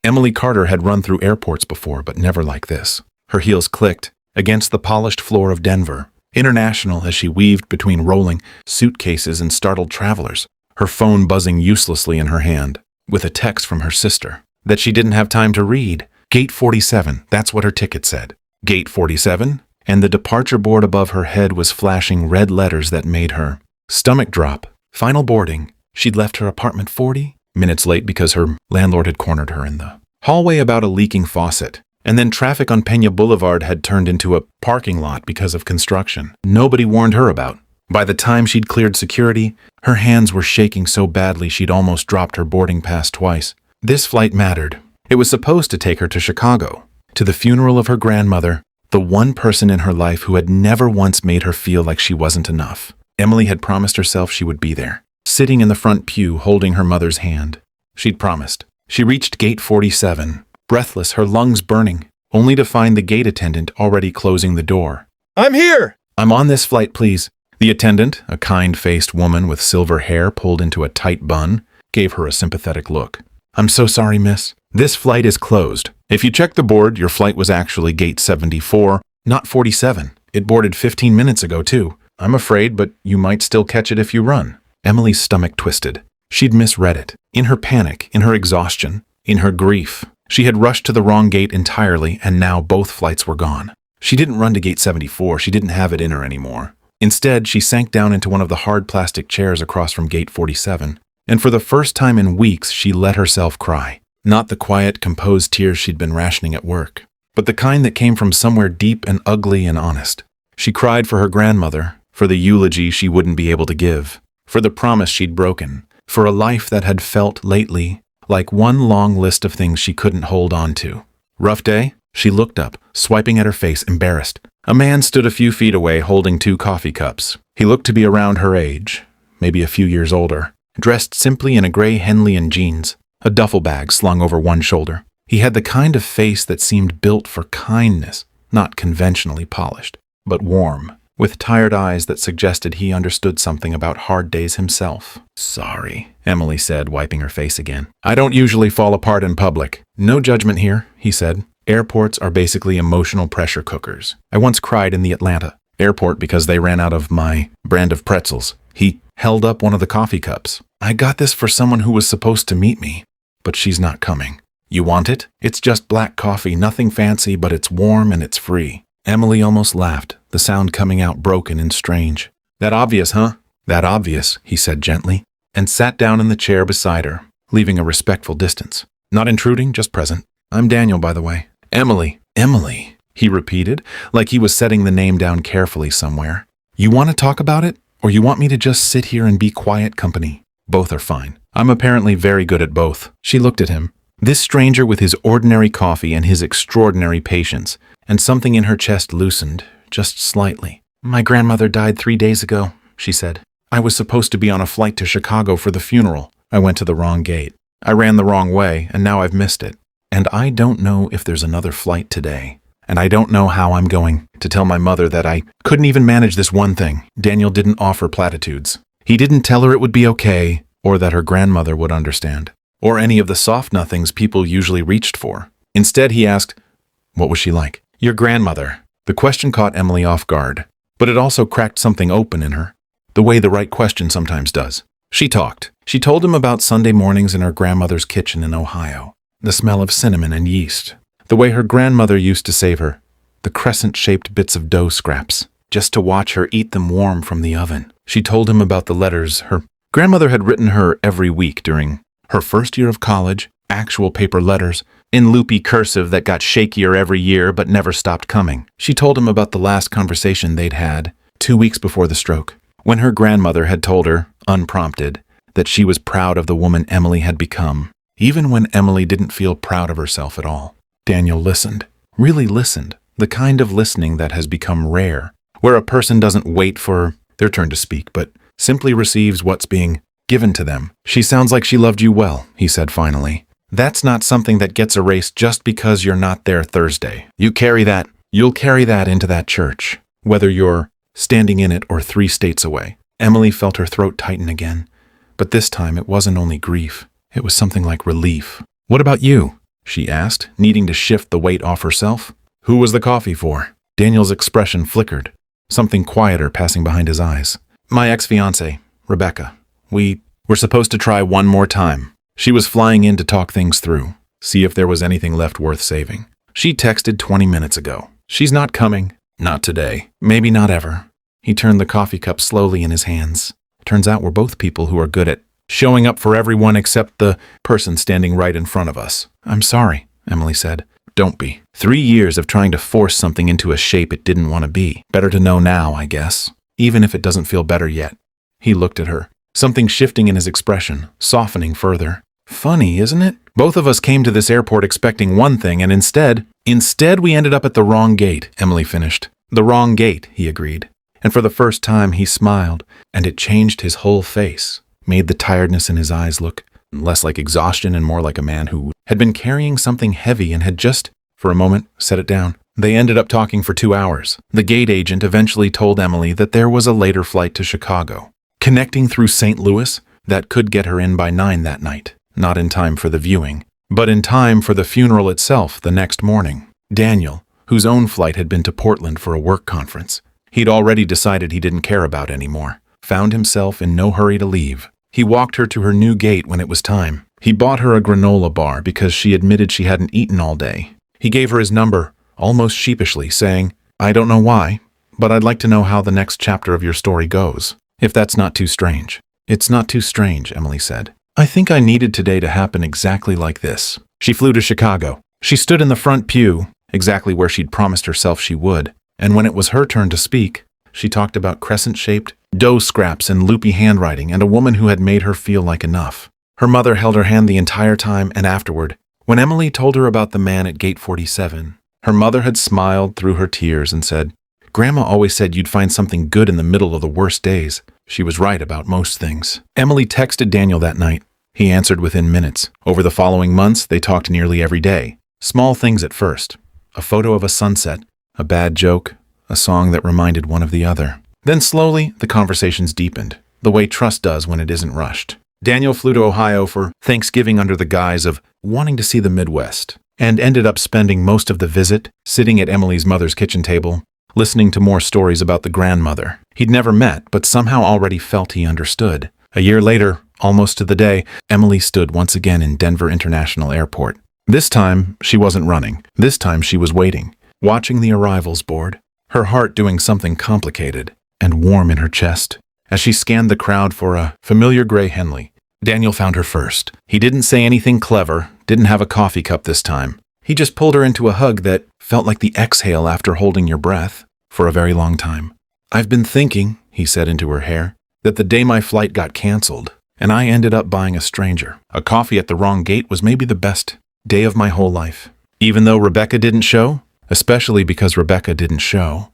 Emily Carter had run through airports before, but never like this. Her heels clicked against the polished floor of Denver International as she weaved between rolling suitcases and startled travelers, her phone buzzing uselessly in her hand, with a text from her sister that she didn't have time to read. Gate 47, that's what her ticket said. Gate 47? And the departure board above her head was flashing red letters that made her stomach drop. Final boarding. She'd left her apartment 40 minutes late because her landlord had cornered her in the hallway about a leaking faucet. And then traffic on Pena Boulevard had turned into a parking lot because of construction nobody warned her about. By the time she'd cleared security, her hands were shaking so badly she'd almost dropped her boarding pass twice. This flight mattered. It was supposed to take her to Chicago, to the funeral of her grandmother, the one person in her life who had never once made her feel like she wasn't enough. Emily had promised herself she would be there, sitting in the front pew holding her mother's hand. She'd promised. She reached gate 47, breathless, her lungs burning, only to find the gate attendant already closing the door. "I'm here!" "I'm on this flight, please." The attendant, a kind-faced woman with silver hair pulled into a tight bun, gave her a sympathetic look. "I'm so sorry, miss. This flight is closed. If you check the board, your flight was actually gate 74, not 47. It boarded 15 minutes ago, too. I'm afraid, but you might still catch it if you run." Emily's stomach twisted. She'd misread it. In her panic, in her exhaustion, in her grief, she had rushed to the wrong gate entirely, and now both flights were gone. She didn't run to gate 74. She didn't have it in her anymore. Instead, she sank down into one of the hard plastic chairs across from gate 47, and for the first time in weeks, she let herself cry. Not the quiet, composed tears she'd been rationing at work, but the kind that came from somewhere deep and ugly and honest. She cried for her grandmother, for the eulogy she wouldn't be able to give, for the promise she'd broken, for a life that had felt lately like one long list of things she couldn't hold on to. Rough day? She looked up, swiping at her face, embarrassed. A man stood a few feet away holding 2 coffee cups. He looked to be around her age, maybe a few years older, dressed simply in a gray Henleyan jeans, a duffel bag slung over one shoulder. He had the kind of face that seemed built for kindness, not conventionally polished, but warm, with tired eyes that suggested he understood something about hard days himself. "Sorry," Emily said, wiping her face again. "I don't usually fall apart in public." "No judgment here," he said. "Airports are basically emotional pressure cookers. I once cried in the Atlanta airport because they ran out of my brand of pretzels." He held up one of the coffee cups. "I got this for someone who was supposed to meet me, but she's not coming. You want it? It's just black coffee, nothing fancy, but it's warm and it's free." Emily almost laughed, the sound coming out broken and strange. "That obvious, huh?" "That obvious," he said gently, and sat down in the chair beside her, leaving a respectful distance. "Not intruding, just present. I'm Daniel, by the way." Emily, he repeated, like he was setting the name down carefully somewhere. "You want to talk about it, or you want me to just sit here and be quiet company? Both are fine. I'm apparently very good at both." She looked at him. This stranger with his ordinary coffee and his extraordinary patience, and something in her chest loosened, just slightly. "My grandmother died 3 days ago," she said. "I was supposed to be on a flight to Chicago for the funeral. I went to the wrong gate. I ran the wrong way, and now I've missed it. And I don't know if there's another flight today. And I don't know how I'm going to tell my mother that I couldn't even manage this one thing." Daniel didn't offer platitudes. He didn't tell her it would be okay, or that her grandmother would understand, or any of the soft nothings people usually reached for. Instead, he asked, "What was she like?" "Your grandmother." The question caught Emily off guard, but it also cracked something open in her, the way the right question sometimes does. She talked. She told him about Sunday mornings in her grandmother's kitchen in Ohio, the smell of cinnamon and yeast, the way her grandmother used to save her, the crescent-shaped bits of dough scraps, just to watch her eat them warm from the oven. She told him about the letters her grandmother had written her every week during her first year of college, actual paper letters, in loopy cursive that got shakier every year but never stopped coming. She told him about the last conversation they'd had 2 weeks before the stroke, when her grandmother had told her, unprompted, that she was proud of the woman Emily had become, even when Emily didn't feel proud of herself at all. Daniel listened, really listened, the kind of listening that has become rare, where a person doesn't wait for their turn to speak, but simply receives what's being given to them. "She sounds like she loved you well," he said finally. "That's not something that gets erased just because you're not there Thursday. You'll carry that into that church, whether you're standing in it or 3 states away." Emily felt her throat tighten again, but this time it wasn't only grief. It was something like relief. "What about you?" she asked, needing to shift the weight off herself. Who was the coffee for? Daniel's expression flickered, something quieter passing behind his eyes. My ex-fiancée, Rebecca. We're supposed to try one more time. She was flying in to talk things through, see if there was anything left worth saving. She texted 20 minutes ago. She's not coming. Not today. Maybe not ever. He turned the coffee cup slowly in his hands. Turns out we're both people who are good at showing up for everyone except the person standing right in front of us. I'm sorry, Emily said. Don't be. 3 years of trying to force something into a shape it didn't want to be. Better to know now, I guess. Even if it doesn't feel better yet. He looked at her, something shifting in his expression, softening further. Funny, isn't it? Both of us came to this airport expecting one thing, and instead we ended up at the wrong gate, Emily finished. The wrong gate, he agreed. And for the first time he smiled, and it changed his whole face, made the tiredness in his eyes look less like exhaustion and more like a man who had been carrying something heavy and had just, for a moment, set it down. They ended up talking for 2 hours. The gate agent eventually told Emily that there was a later flight to Chicago, connecting through St. Louis, that could get her in by 9 that night. Not in time for the viewing, but in time for the funeral itself the next morning. Daniel, whose own flight had been to Portland for a work conference, he'd already decided he didn't care about anymore, found himself in no hurry to leave. He walked her to her new gate when it was time. He bought her a granola bar because she admitted she hadn't eaten all day. He gave her his number, almost sheepishly, saying, I don't know why, but I'd like to know how the next chapter of your story goes, if that's not too strange. It's not too strange, Emily said. I think I needed today to happen exactly like this. She flew to Chicago. She stood in the front pew, exactly where she'd promised herself she would, and when it was her turn to speak, she talked about crescent-shaped dough scraps and loopy handwriting and a woman who had made her feel like enough. Her mother held her hand the entire time and afterward. When Emily told her about the man at gate 47, her mother had smiled through her tears and said, Grandma always said you'd find something good in the middle of the worst days. She was right about most things. Emily texted Daniel that night. He answered within minutes. Over the following months, they talked nearly every day. Small things at first. A photo of a sunset, a bad joke, a song that reminded one of the other. Then slowly, the conversations deepened, the way trust does when it isn't rushed. Daniel flew to Ohio for Thanksgiving under the guise of wanting to see the Midwest, and ended up spending most of the visit sitting at Emily's mother's kitchen table, listening to more stories about the grandmother he'd never met but somehow already felt he understood. A year later, almost to the day, Emily stood once again in Denver International Airport. This time, she wasn't running. This time, she was waiting, watching the arrivals board, her heart doing something complicated and warm in her chest. As she scanned the crowd for a familiar gray Henley, Daniel found her first. He didn't say anything clever, didn't have a coffee cup this time. He just pulled her into a hug that felt like the exhale after holding your breath for a very long time. I've been thinking, he said into her hair, that the day my flight got canceled, and I ended up buying a stranger. A coffee at the wrong gate was maybe the best day of my whole life. Even though Rebecca didn't show, especially because Rebecca didn't show.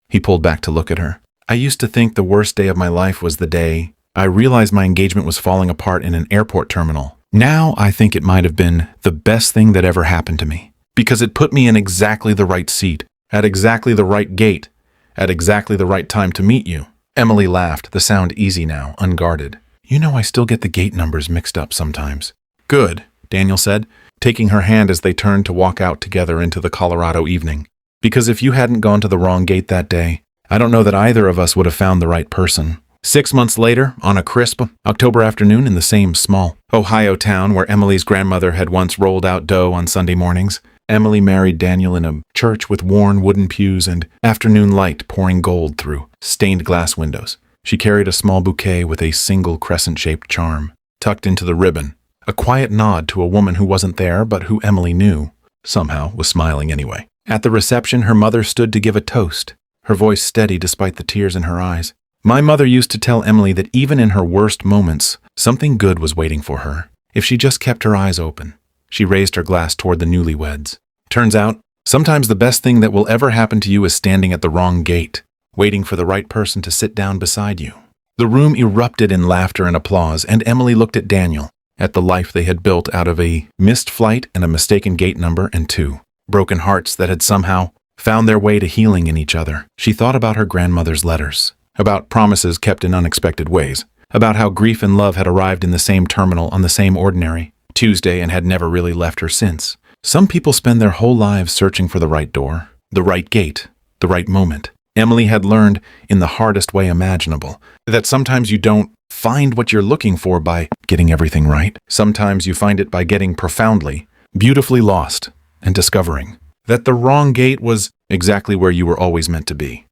He pulled back to look at her. I used to think the worst day of my life was the day I realized my engagement was falling apart in an airport terminal. Now I think it might have been the best thing that ever happened to me, because it put me in exactly the right seat, at exactly the right gate, at exactly the right time to meet you. Emily laughed, the sound easy now, unguarded. You know I still get the gate numbers mixed up sometimes. Good, Daniel said, taking her hand as they turned to walk out together into the Colorado evening. Because if you hadn't gone to the wrong gate that day, I don't know that either of us would have found the right person. 6 months later, on a crisp October afternoon in the same small Ohio town where Emily's grandmother had once rolled out dough on Sunday mornings, Emily married Daniel in a church with worn wooden pews and afternoon light pouring gold through stained glass windows. She carried a small bouquet with a single crescent-shaped charm, tucked into the ribbon, a quiet nod to a woman who wasn't there but who Emily knew, somehow was smiling anyway. At the reception, her mother stood to give a toast, her voice steady despite the tears in her eyes. My mother used to tell Emily that even in her worst moments, something good was waiting for her, if she just kept her eyes open. She raised her glass toward the newlyweds. Turns out, sometimes the best thing that will ever happen to you is standing at the wrong gate, waiting for the right person to sit down beside you. The room erupted in laughter and applause, and Emily looked at Daniel, at the life they had built out of a missed flight and a mistaken gate number and 2 broken hearts that had somehow found their way to healing in each other. She thought about her grandmother's letters, about promises kept in unexpected ways, about how grief and love had arrived in the same terminal on the same ordinary Tuesday and had never really left her since. Some people spend their whole lives searching for the right door, the right gate, the right moment. Emily had learned, in the hardest way imaginable, that sometimes you don't find what you're looking for by getting everything right. Sometimes you find it by getting profoundly, beautifully lost and discovering that the wrong gate was exactly where you were always meant to be.